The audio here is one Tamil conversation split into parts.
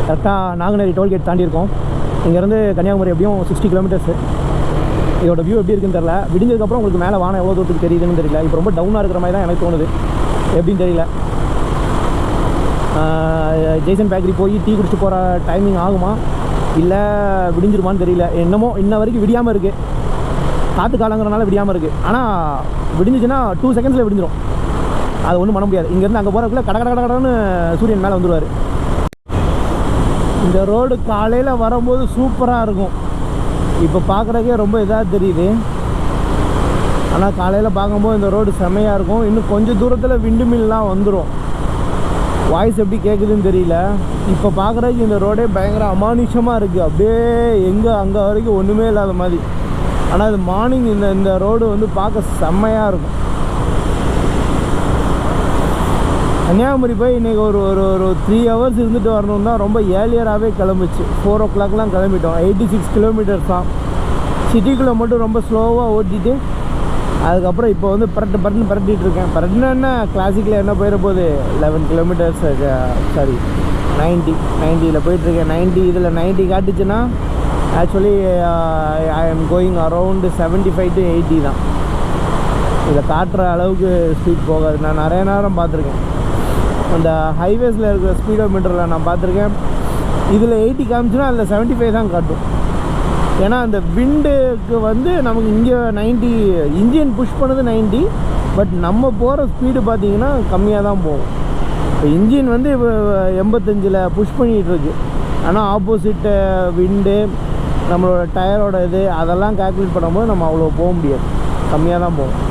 கரெக்டாக நாங்குநேரி டோல்கேட் தாண்டியிருக்கோம். இங்கேருந்து கன்னியாகுமரி எப்படியும் 60 கிலோமீட்டர்ஸு. இதோட வியூ எப்படி இருக்குன்னு தெரியல. விடிஞ்சதுக்கப்புறம் உங்களுக்கு மேலே வானம் எவ்வளோ தூரத்துக்கு தெரியுதுன்னு தெரியல. இப்போ ரொம்ப டவுனாக இருக்கிற மாதிரி தான் எனக்கு தோணுது. எப்படின்னு தெரியல. ஜெய்சன் பேக்கரி போய் டீ குடிச்சு போகிற டைமிங் ஆகுமா இல்லை விடிஞ்சிருமான்னு தெரியல. என்னமோ இன்ன வரைக்கும் விடியாமல் இருக்குது. காற்று காலங்கிறனால விடியாமல் இருக்குது. ஆனால் விடிஞ்சிச்சுன்னா 2 செகண்ட்ஸில் விடிஞ்சிடும். அது ஒன்றும் பண்ண முடியாது. இங்கேருந்து அங்கே போகிறதுக்குள்ள கடன்னு சூரியன் மேலே வந்துடுவார். இந்த ரோடு காலையில் வரும்போது சூப்பராக இருக்கும். இப்போ பார்க்குறதுக்கே ரொம்ப இதாக தெரியுது. ஆனால் காலையில் பார்க்கும்போது இந்த ரோடு செம்மையாக இருக்கும். இன்னும் கொஞ்சம் தூரத்தில் விண்டு மில்லாம் வந்துடும். வாய்ஸ் எப்படி கேட்குதுன்னு தெரியல. இப்போ பார்க்குறதுக்கு இந்த ரோடே பயங்கர அமானுஷமாக இருக்குது. அப்படியே எங்கே அங்கே வரைக்கும் ஒன்றுமே இல்லாத மாதிரி. ஆனால் இது மார்னிங் இந்த ரோடு வந்து பார்க்க செம்மையாக இருக்கும். கன்னியாகுமரி போய் இன்றைக்கி ஒரு 3 ஹவர்ஸ் இருந்துட்டு வரணும் தான். ரொம்ப ஏர்லியராகவே கிளம்பிச்சு. 4 o'clockலாம் கிளம்பிட்டோம். 86 கிலோமீட்டர்ஸ் தான். சிட்டிக்குள்ளே மட்டும் ரொம்ப ஸ்லோவாக ஓட்டிட்டு அதுக்கப்புறம் இப்போ வந்து பரட்டிகிட்டு இருக்கேன். பரட்டினா என்ன, கிளாசிக்கில் என்ன போயிட போகுது, 11 கிலோமீட்டர்ஸ் சாரி 90 போயிட்டுருக்கேன். 90 இதில் 90 காட்டுச்சுன்னா actually I am going around 75 to 80 தான். இதில் காட்டுற அளவுக்கு ஸ்பீட் போகாது. நான் நிறைய நேரம் பார்த்துருக்கேன். அந்த ஹைவேஸில் இருக்கிற ஸ்பீடோ மீட்டரில் நான் பார்த்துருக்கேன். இதில் 80 காமிச்சுன்னா அதில் 75 தான் காட்டும். ஏன்னா அந்த விண்டுக்கு வந்து நமக்கு இங்கே 90 இன்ஜின் புஷ் பண்ணுது 90, பட் நம்ம போகிற ஸ்பீடு பார்த்திங்கன்னா கம்மியாக தான் போகும். இப்போ இன்ஜின் வந்து இப்போ 85 புஷ் பண்ணிகிட்ருக்கு. ஆனால் ஆப்போசிட்டு விண்டு நம்மளோட டயரோட இது அதெல்லாம் கால்குலேட் பண்ணும்போது நம்ம அவ்வளோ போக முடியாது, கம்மியாக தான் போகும்.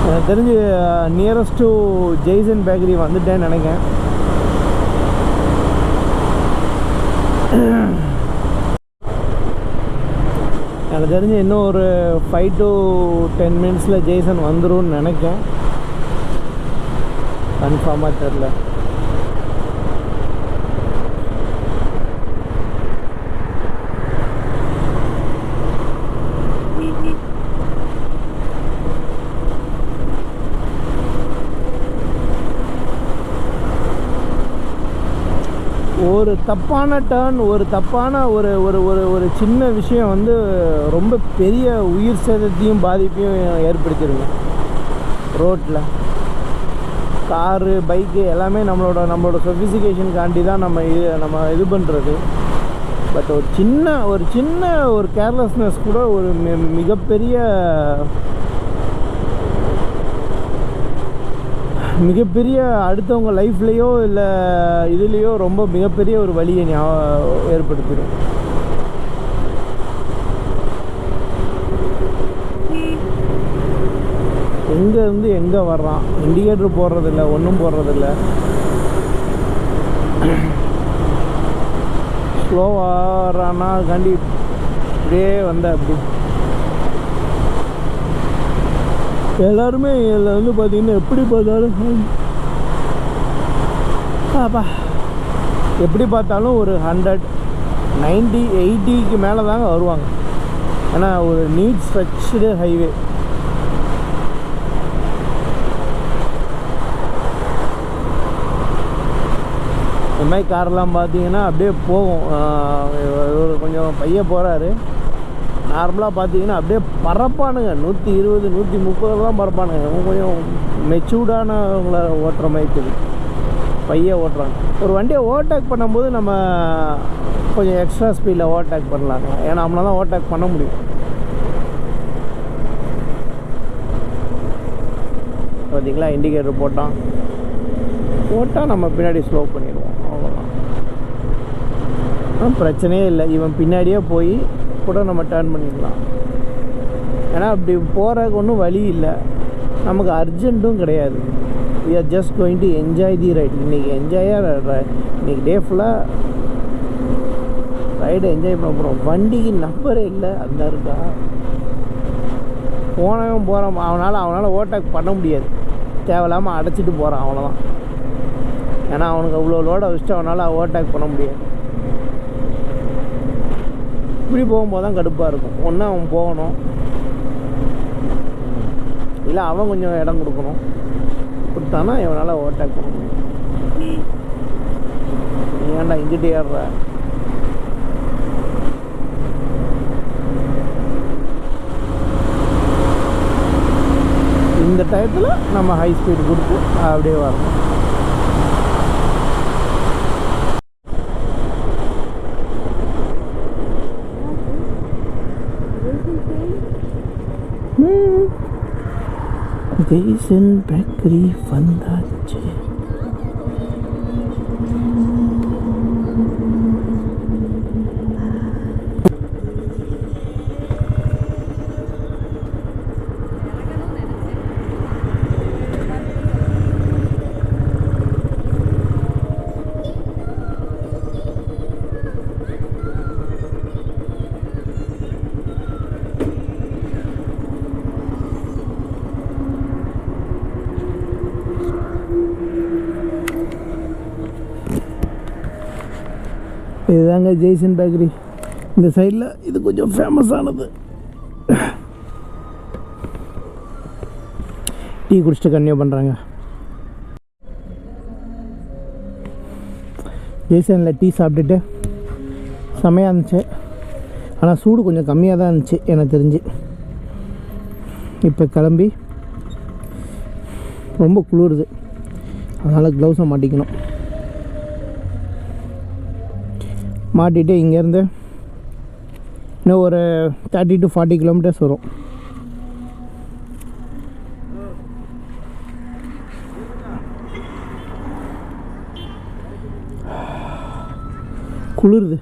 எனக்கு தெரிஞ்சு நியரஸ்ட் டு ஜெய்சன் பேக்கரி வந்துட்டேன்னு நினைக்கிறேன். எனக்கு தெரிஞ்சு இன்னும் ஒரு 5 to 10 மினிட்ஸில் ஜெய்சன் வந்துடும் நினைக்கிறேன். கன்ஃபார்மாக தெரில. ஒரு தப்பான டர்ன், ஒரு தப்பான ஒரு ஒரு ஒரு ஒரு சின்ன விஷயம் வந்து ரொம்ப பெரிய உயிர் சேதத்தையும் பாதிப்பையும் ஏற்படுத்திடுங்க. ரோட்டில் காரு பைக்கு எல்லாமே நம்மளோட சொஃபிஸ்டிகேஷனுக்காண்டி தான் நம்ம இது பண்ணுறது. பட் ஒரு சின்ன ஒரு கேர்லெஸ்னஸ் கூட ஒரு மிகப்பெரிய அடுத்தவங்க லைஃப்லேயோ இல்லை இதுலேயோ ரொம்ப மிகப்பெரிய ஒரு வலியை ஏற்படுத்திடும். எங்கேருந்து எங்கே வர்றான், இண்டிகேட்டர் போடுறதில்ல, ஒன்றும் போடுறதில்ல. ஸ்லோவாகிறான்னா அதுக்காண்டி இப்படியே அப்படி எல்லாருமே இதில் வந்து பார்த்திங்கன்னா எப்படி பார்த்தாலும் எப்படி பார்த்தாலும் ஒரு 100, 90, 80க்கு மேலே தாங்க வருவாங்க. ஏன்னா ஒரு நீட் ஸ்ட்ரெச்டு ஹைவே. இந்த மாதிரி காரெல்லாம் பார்த்தீங்கன்னா அப்படியே போகும். ஒரு கொஞ்சம் பையன் போகிறாரு. நார்மலாக பார்த்தீங்கன்னா அப்படியே பறப்பானுங்க. 120, 130 தான் பறப்பானுங்க. கொஞ்சம் மெச்சூர்டானவங்கள ஓட்டுற மாதிரி தெரியும். பையன் ஓட்டுறாங்க. ஒரு வண்டியை ஓவர்டேக் பண்ணும்போது நம்ம கொஞ்சம் எக்ஸ்ட்ரா ஸ்பீடில் ஓவர்டேக் பண்ணலாங்க. ஏன்னா நம்மளால தான் ஓவர்டேக் பண்ண முடியும். பார்த்தீங்களா, இண்டிகேட்டர் போட்டால் நம்ம பின்னாடி ஸ்லோ பண்ணிடுவோம். அவ்வளோதான், பிரச்சனையே இல்லை. இவன் பின்னாடியே போய் கூட நம்ம டர்ன் பண்ணிடலாம். ஏன்னா அப்படி போகிறதுக்கு ஒன்றும் வழி இல்லை, நமக்கு அர்ஜென்ட்டும் கிடையாது. we are just going to enjoy the ride. இன்றைக்கி இன்றைக்கி டே ஃபுல்லாக ரைடை என்ஜாய் பண்ண போகிறோம். வண்டிக்கு நம்பரே இல்லை, அந்த இருக்கா போனவன் போகிறான். அவனால் ஓவர்டேக் பண்ண முடியாது. தேவையில்லாமல் அடைச்சிட்டு போகிறான், அவ்வளோதான். ஏன்னா அவனுக்கு அவ்வளோ லோடை வச்சுட்டு அவனால் ஓவர்டேக் பண்ண முடியாது. இப்படி போகும்போது தான் கடுப்பாக இருக்கும். ஒன்று அவன் போகணும், இல்லை அவன் கொஞ்சம் இடம் கொடுக்கணும். கொடுத்தானா இவனால் ஓவர்டேக் பண்ண முடியும். நீ ஏன்டா இங்கிட்டு ஏறுற? இந்த டயத்தில் நம்ம ஹை ஸ்பீடு கொடுத்து அப்படியே வரணும். ஜெய்சன் பேக்கரி வந்தாச்சு. இதுதாங்க ஜெய்சன் பேக்கரி. இந்த சைடில் இது கொஞ்சம் ஃபேமஸானது. டீ குடிச்சிட்டு கன்டினியூ பண்ணுறாங்க. ஜெய்சனில் டீ சாப்பிட்டுட்டு செம்மையாக இருந்துச்சு. ஆனால் சூடு கொஞ்சம் கம்மியாக தான் இருந்துச்சு எனக்கு தெரிஞ்சு. இப்போ கிளம்பி ரொம்ப குளிருது, அதனால் க்ளவுஸை மாட்டிக்கணும். மாட்டிட்டு இங்கேருந்து இன்னும் ஒரு 30 to 40 கிலோமீட்டர்ஸ் வரும். குளிருது.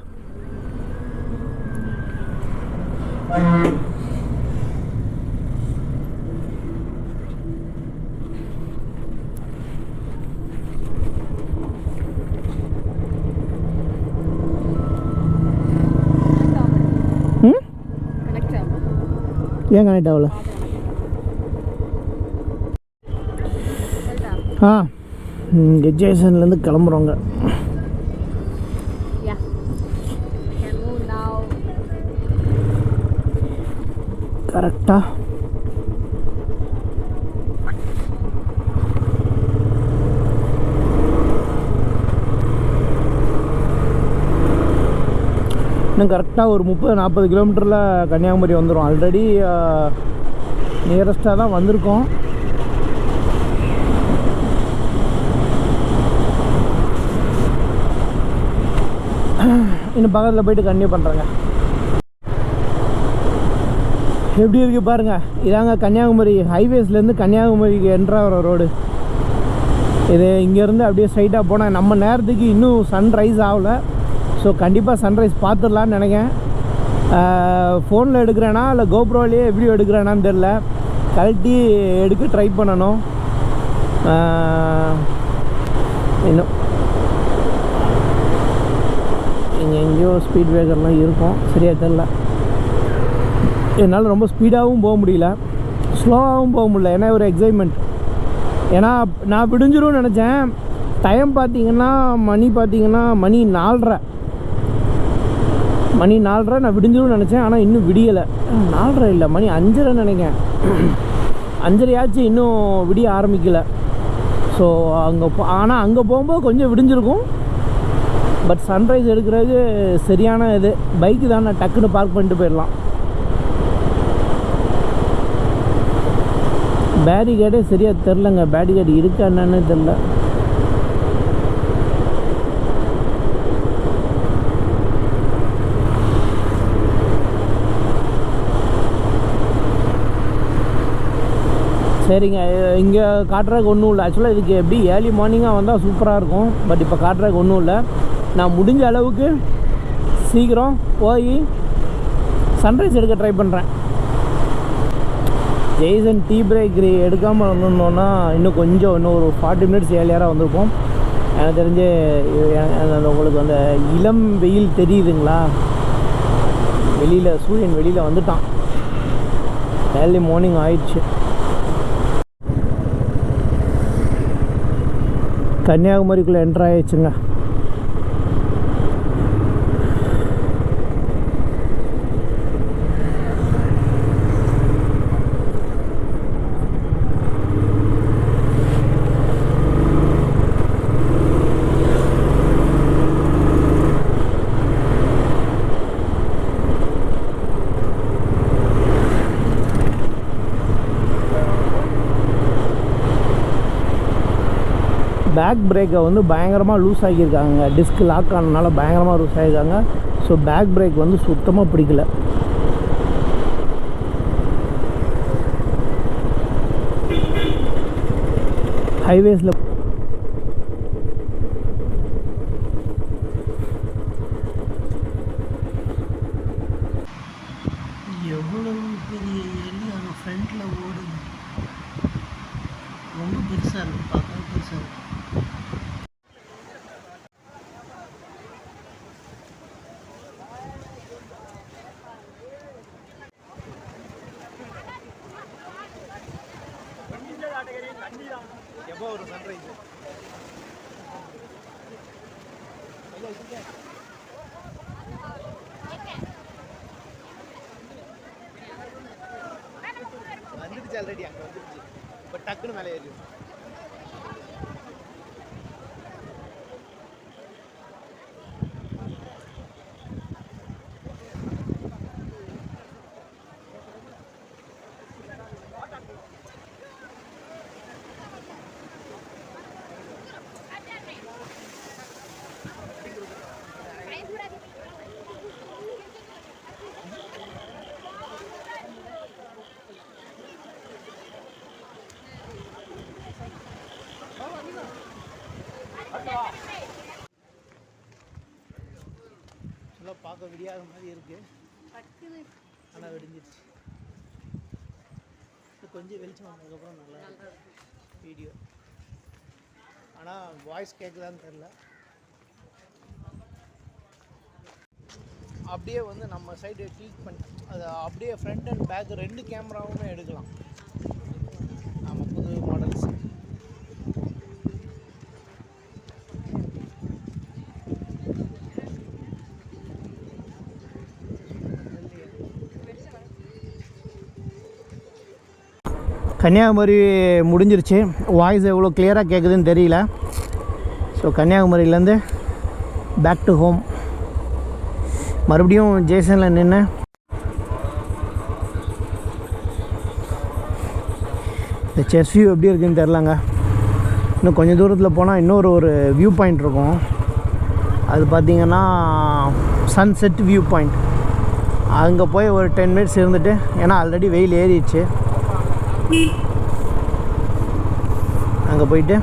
ஏன் கனெக்ட் ஆகல? இங்கே ஜெய்சன்லேருந்து கிளம்புறோங்க. கரெக்டாக இன்னும் கரெக்டாக ஒரு 30-40 கிலோமீட்டரில் கன்னியாகுமரி வந்துடும். ஆல்ரெடி நியரஸ்ட்டாக தான் வந்திருக்கோம். இன்னும் பக்கத்தில் போயிட்டு கன்டினியூ பண்ணுறேங்க. எப்படி இருக்குது பாருங்கள். இதாங்க கன்னியாகுமரி ஹைவேஸ்லேருந்து கன்னியாகுமரிக்கு என்ட்ராகிற ரோடு இது. இங்கேருந்து அப்படியே ஸ்ட்ரைட்டாக போனால் நம்ம நேரத்துக்கு இன்னும் சன்ரைஸ் ஆகலை. ஸோ கண்டிப்பாக சன்ரைஸ் பார்த்துடலான்னு நினைக்கிறேன். ஃபோனில் எடுக்கிறேன்னா இல்லை கோப்ரோலேயே எப்படி எடுக்கிறேனான்னு தெரில. கழட்டி எடுக்க ட்ரை பண்ணணும். இன்னும் இங்கே எங்கேயோ ஸ்பீட் பிரேக்கர்லாம் இருக்கும், சரியாக தெரில. என்னால் ரொம்ப ஸ்பீடாகவும் போக முடியல, ஸ்லோவாகவும் போக முடியல. ஏன்னா ஒரு எக்ஸைட்மெண்ட். ஏன்னா நான் விடிஞ்சிரும்னு நினச்சேன். டைம் பார்த்தீங்கன்னா மணி 4:30. நான் விடிஞ்சிரும்னு நினச்சேன். ஆனால் இன்னும் விடியலை. 4:30 இல்லை, மணி 5:30 நினைக்கிறேன். 5:30 இன்னும் விடிய ஆரம்பிக்கலை. ஸோ ஆனால் அங்கே போகும்போது கொஞ்சம் விடிஞ்சிருக்கும். பட் சன்ரைஸ் எடுக்கிறது சரியான இது. பைக்கு தான், நான் டக்குன்னு பார்க் பண்ணிட்டு போயிடலாம். பேரிகேடே சரியாக தெரிலங்க. பேரிகேடு இருக்கா என்னன்னு தெரில. சரிங்க, இங்கே காட்டுறதுக்கு ஒன்றும் இல்லை. ஆக்சுவலாக இதுக்கு எப்படி ஏர்லி மார்னிங்காக வந்தால் சூப்பராக இருக்கும். பட் இப்போ காட்டுறதுக்கு ஒன்றும் இல்லை. நான் முடிஞ்ச அளவுக்கு சீக்கிரம் போய் சன்ரைஸ் எடுக்க ட்ரை பண்ணுறேன். ஜெய்சன் டீ பிரேக்கரி எடுக்காமல் வந்திருந்தோன்னா இன்னும் ஒரு 40 மினிட்ஸ் ஏர்லியராக வந்திருப்போம். எனக்கு தெரிஞ்சு உங்களுக்கு அந்த இளம் வெயில் தெரியுதுங்களா? வெளியில் சூரியன் வெளியில் வந்துட்டான். ஏர்லி மார்னிங் ஆயிடுச்சு. கன்னியாகுமரிக்குள்ளே என்ட்ரு ஆகிடுச்சுங்க. பேக் பிரேக்கை வந்து பயங்கரமாக லூஸ் ஆகியிருக்காங்க. டிஸ்க் லாக் ஆனதுனால பயங்கரமாக லூஸ் ஆகியிருக்காங்க. ஸோ பேக் பிரேக் வந்து சுத்தமாக பிடிக்கல. ஹைவேஸில் எவ்வளவு பெரிய எலி அது ஃப்ரண்ட்டில் ஓடுது. ரொம்ப பெருசாக இருக்குது, பார்க்கவே பெருசாக இருக்குது. எப்போ ஒரு சன்ரைஸ் வந்துடுச்சு, ஆல்ரெடி அங்கே வந்துடுச்சு. இப்போ டக்குன்னு மேலே ஏறி பார்க்க விடியாத மாதிரி இருக்குது. ஆனால் விடிஞ்சிருச்சு. கொஞ்சம் வெளிச்சம் வந்ததுக்கப்புறம் நல்லா வீடியோ. ஆனால் வாய்ஸ் கேட்குதான்னு தெரில. அப்படியே வந்து நம்ம சைடு கிளிக் பண்ணி அதை அப்படியே ஃப்ரண்ட் அண்ட் பேக் 2 கேமராவுமே எடுக்கலாம். ஆமாம், புது மாடல்ஸ். கன்னியாகுமரி முடிஞ்சிருச்சு. வாய்ஸ் எவ்வளோ கிளியராக கேட்குதுன்னு தெரியல. ஸோ கன்னியாகுமரியிலேருந்து பேக் டு ஹோம். மறுபடியும் ஜேசனில் நின்று இந்த செஸ் வியூ எப்படி இருக்குதுன்னு தெரிலங்க. இன்னும் கொஞ்சம் தூரத்தில் போனால் இன்னொரு வியூ பாயிண்ட் இருக்கும். அது பார்த்திங்கன்னா சன்செட் வியூ பாயிண்ட். அங்கே போய் ஒரு 10 மினிட்ஸ் இருந்துட்டு, ஏன்னா ஆல்ரெடி வெயில் ஏறிடுச்சு, அங்கே போயிட்டு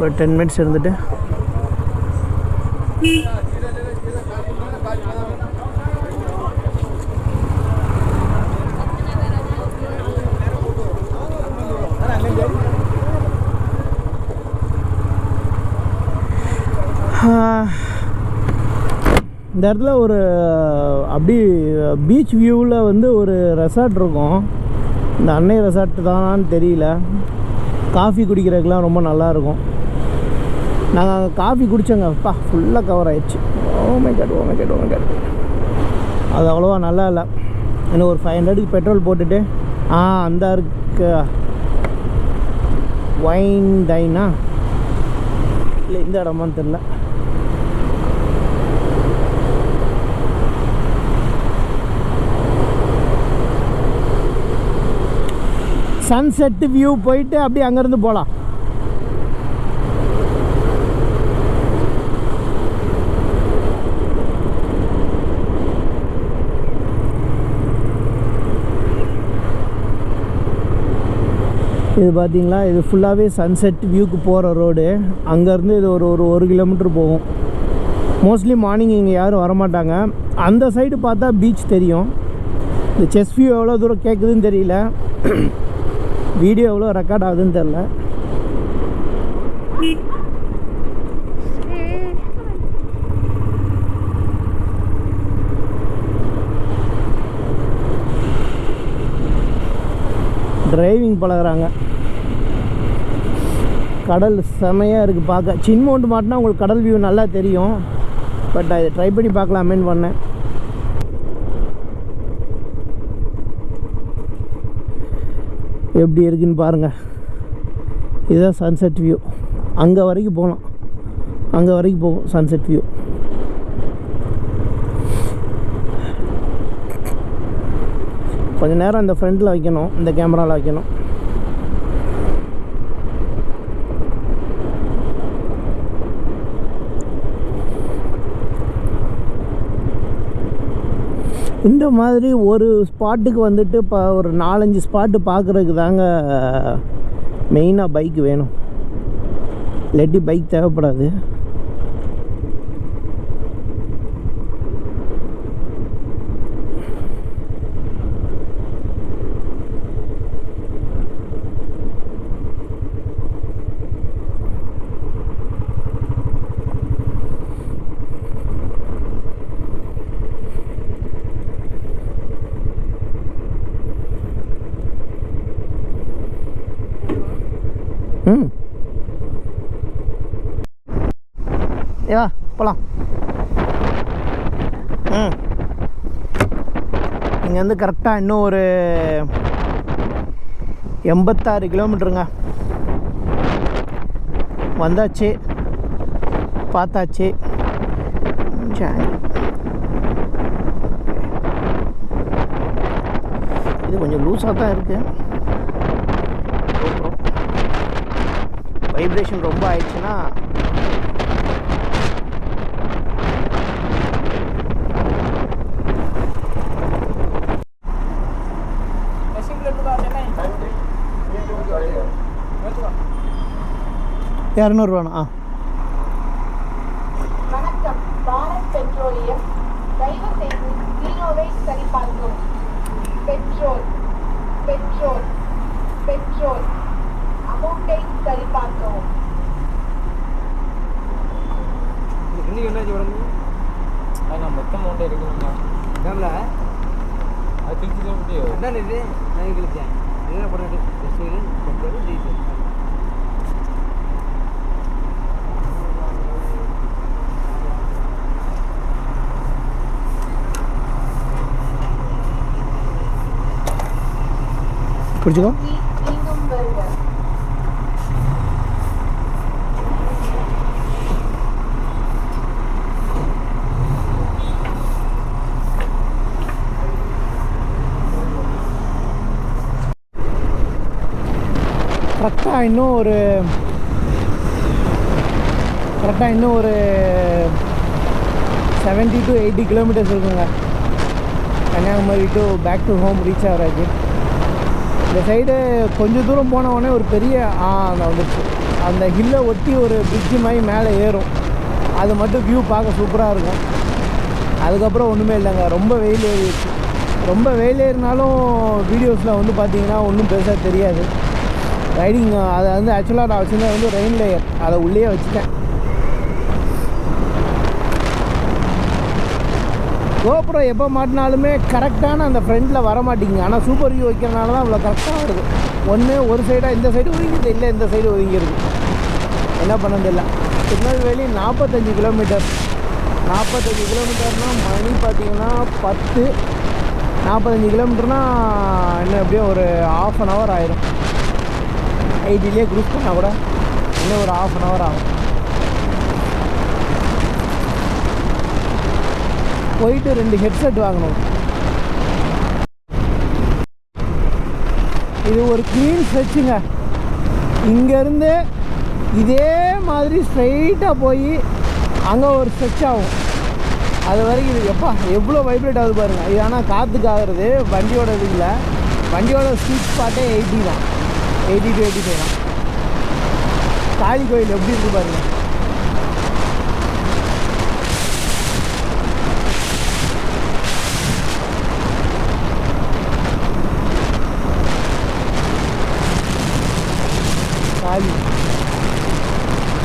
ஒரு 10 மினிட்ஸ் இருந்துட்டு இந்த இடத்துல ஒரு அப்படி பீச் வியூவில் வந்து ஒரு ரெசார்ட் இருக்கும். இந்த அன்னை ரெசார்ட் தானான்னு தெரியல. காஃபி குடிக்கிறதுக்கெலாம் ரொம்ப நல்லாயிருக்கும். நாங்கள் காஃபி குடித்தோங்க. அப்பா ஃபுல்லாக கவர் ஆகிடுச்சு. ஓமை கேட். அது அவ்வளோவா நல்லா இல்லை. இன்னும் ஒரு 500க்கு பெட்ரோல் போட்டுட்டு அந்த இருக்க வைன் டைனா இல்லை இந்த இடமான்னு தெரில. சன்செட் வியூ போயிட்டு அப்படியே அங்கேருந்து போகலாம். இது பார்த்தீங்களா, இது ஃபுல்லாகவே சன்செட் வியூக்கு போகிற ரோடு. அங்கேருந்து இது ஒரு 1 கிலோமீட்டர் போகும். மோஸ்ட்லி மார்னிங் இங்கே யாரும் வரமாட்டாங்க. அந்த சைடு பார்த்தா பீச் தெரியும். இந்த செஸ் வியூ எவ்வளோ தூரம் கேட்குதுன்னு தெரியல. வீடியோ எவ்வளோ ரெக்கார்ட் ஆகுதுன்னு தெரில. டிரைவிங் பழகுறாங்க. கடல் செமையாக இருக்குது பார்க்க. சின்மவுண்ட் மாட்டினா உங்களுக்கு கடல் வியூ நல்லா தெரியும். பட் நான் இதை ட்ரை பண்ணி பார்க்கலாமேன்னு பண்ணேன். எப்படி இருக்குன்னு பாருங்கள். இதுதான் சன்செட் வியூ. அங்கே வரைக்கும் போகலாம். அங்கே வரைக்கும் போகும் சன்செட் வியூ. கொஞ்சம் நேரம் இந்த ஃப்ரண்ட்டில் வைக்கணும், இந்த கேமராவில் வைக்கணும். இந்த மாதிரி ஒரு ஸ்பாட்டுக்கு வந்துட்டு இப்போ ஒரு 4-5 ஸ்பாட்டு பார்க்குறதுக்கு தாங்க மெயினாக பைக் வேணும், இல்லாட்டி பைக் தேவைப்படாது. ஏவா போகலாம். இங்கேருந்து கரெக்டாக இன்னும் ஒரு 86 கிலோமீட்டருங்க. வந்தாச்சு, பார்த்தாச்சு. இது கொஞ்சம் லூஸாக தான் இருக்குது. வைப்ரேஷன் ரொம்ப ஆயிடுச்சுன்னா ₹200. வணக்கம், பாரத் பெட்ரோலியம். தயவு செய்து ஜீரோவை சரிபார்க்கவும். பெட்ரோல் பெட்ரோல் பெட்ரோல் அமௌண்ட்டை சரிபார்க்கவும். இன்னைக்கு என்னாச்சு உடம்பு? நான் மொத்தம் அமௌண்ட் இருக்குங்க. கேமரா அது திருச்சி தான் முடியும். என்ன இது நான் கிழிச்சேன். என்ன பண்ணுறது? Petrol diesel. பிடிச்சிக்கோ. மீண்டும் வருக. கரெக்டாக இன்னும் ஒரு 70 to 80 கிலோமீட்டர்ஸ் இருக்குங்க. Kanyakumari to back to home reach ஆகிறாச்சு. இந்த சைடு கொஞ்சம் தூரம் போன உடனே ஒரு பெரிய வந்துச்சு. அந்த ஹில்லை ஒட்டி ஒரு பிரிட்ஜு மாதிரி மேலே ஏறும். அது மட்டும் வியூ பார்க்க சூப்பராக இருக்கும். அதுக்கப்புறம் ஒன்றுமே இல்லைங்க, ரொம்ப வெயில் ஏறிடுச்சு. ரொம்ப வெயில் ஏறினாலும் வீடியோஸில் வந்து பார்த்தீங்கன்னா ஒன்றும் பெருசாக தெரியாது. ரைடிங் அதை வந்து ஆக்சுவலாக நான் வச்சுருந்தேன் வந்து ரெயின் லேயர், அதை உள்ளே வச்சுட்டேன். கோப்ரோ எப்போ மாட்டினாலுமே கரெக்டான அந்த ஃப்ரண்ட்டில் வர மாட்டேங்குது. ஆனால் சூப்பர் வியூ வைக்கிறனால தான் அவ்வளோ கரெக்டாக வருது. ஒரு சைடாக இந்த சைடு ஒதுங்கிது, இல்லை இந்த சைடு ஒதுங்கிடுது. என்ன பண்ணது இல்லை. திருநெல்வேலி 45 கிலோமீட்டர். 45 கிலோமீட்டர்னால் மணி பார்த்தீங்கன்னா 10. 45 கிலோமீட்டர்னால் இன்னும் எப்படியும் ஒரு ½ அன் ஹவர் ஆயிரும். 80லே க்ரூஸ் பண்ணால் கூட இன்னும் ஒரு ½ அன் ஹவர் ஆகும். போயிட்டு 2 ஹெட்செட் வாங்கணும். இது ஒரு க்ளீன் ஸ்ட்ரெச்சுங்க. இங்கேருந்து இதே மாதிரி ஸ்ட்ரைட்டாக போய் அங்கே ஒரு ஸ்ட்ரெச் ஆகும். அது வரைக்கும் இது எவ்வளோ வைப்ரேட் ஆகுது பாருங்கள். இது ஆனால் காற்றுக்கு ஆகிறது, வண்டியோட இது இல்லை. வண்டியோட ஸ்வீட் ஸ்பாட்டே 80 தான், 80 to 85 தான். காளி கோயில் எப்படி இருக்குது பாருங்கள்.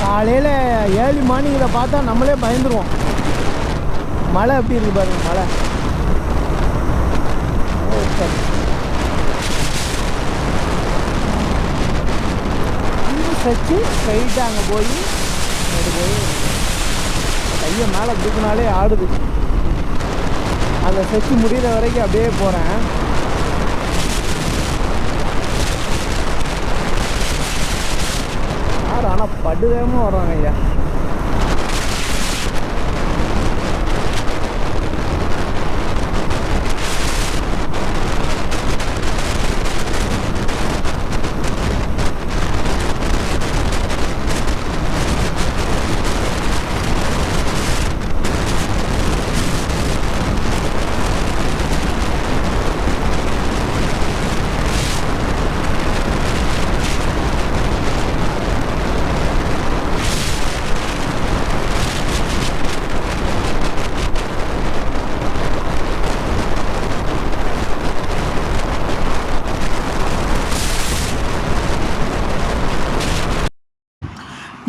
காலையில் ஏர்லி மார்னிங்கில் பார்த்தா நம்மளே பயந்துருவோம். மழை எப்படி இருக்குது பாருங்க. மழை சச்சு ஸ்ட்ரைட்டாக அங்கே போய் கையை மேலே தூக்குனாலே ஆடுது. அந்த சச்சு முடிகிற வரைக்கும் அப்படியே போகிறேன். ஆனால் படுவேகமாக வர்றாங்க ஐயா.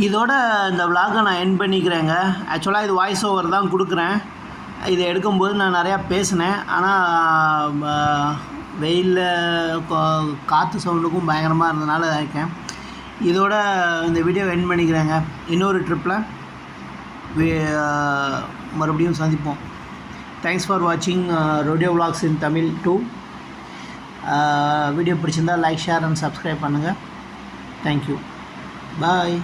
இதோட இந்த விலாகை நான் எண்ட் பண்ணிக்கிறேங்க. ஆக்சுவலாக இது வாய்ஸ் ஓவர் தான் கொடுக்குறேன். இதை எடுக்கும்போது நான் நிறையா பேசினேன். ஆனால் வெயிலில் காற்று சவுண்டுக்கும் பயங்கரமாக இருந்தனால இருக்கேன். இதோட இந்த வீடியோ எண்ட் பண்ணிக்கிறேங்க. இன்னொரு ட்ரிப்பில் மறுபடியும் சந்திப்போம். தேங்க்ஸ் ஃபார் வாட்சிங் ரோடியோ விலாக்ஸ் இன் தமிழ் 2. வீடியோ பிடிச்சிருந்தால் லைக், ஷேர் அண்ட் சப்ஸ்கிரைப் பண்ணுங்கள். தேங்க்யூ. பாய்.